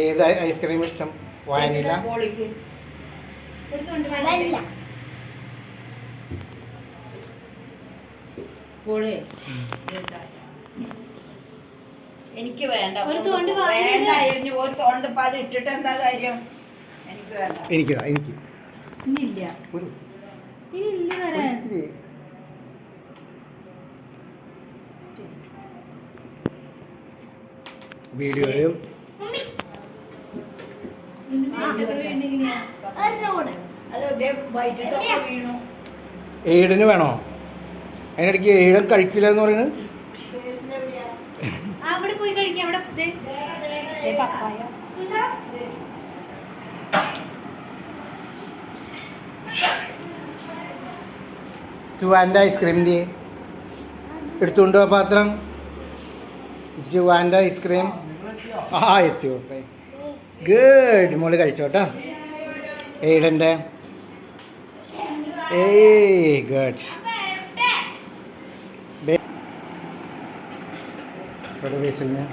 ഏത് ഐസ്ക്രീം ഇഷ്ടം? വാനില? എനിക്ക് വേണ്ട. ഒരു തൊണ്ട് അത് ഇട്ടിട്ട് എന്താ കാര്യം? എനിക്ക് വേണ്ട. എനിക്ക് വീഡിയോയും ഏഴന് വേണോ? അതിനിടയ്ക്ക് ഏഴൻ കഴിക്കില്ല എന്ന് പറയുന്നത്. അവിടെ പോയി കഴിക്കാം. അവിടെ പപ്പായ സുവാൻ്റെ ഐസ്ക്രീം എടുത്തുകൊണ്ടോ പാത്രം? ജുവാൻ്റെ ഐസ്ക്രീം എത്തി. Okay, good. മോള് കഴിച്ചോട്ടോ. ഏഴൻ്റെ ഗുഡ്. ബേസിലിന്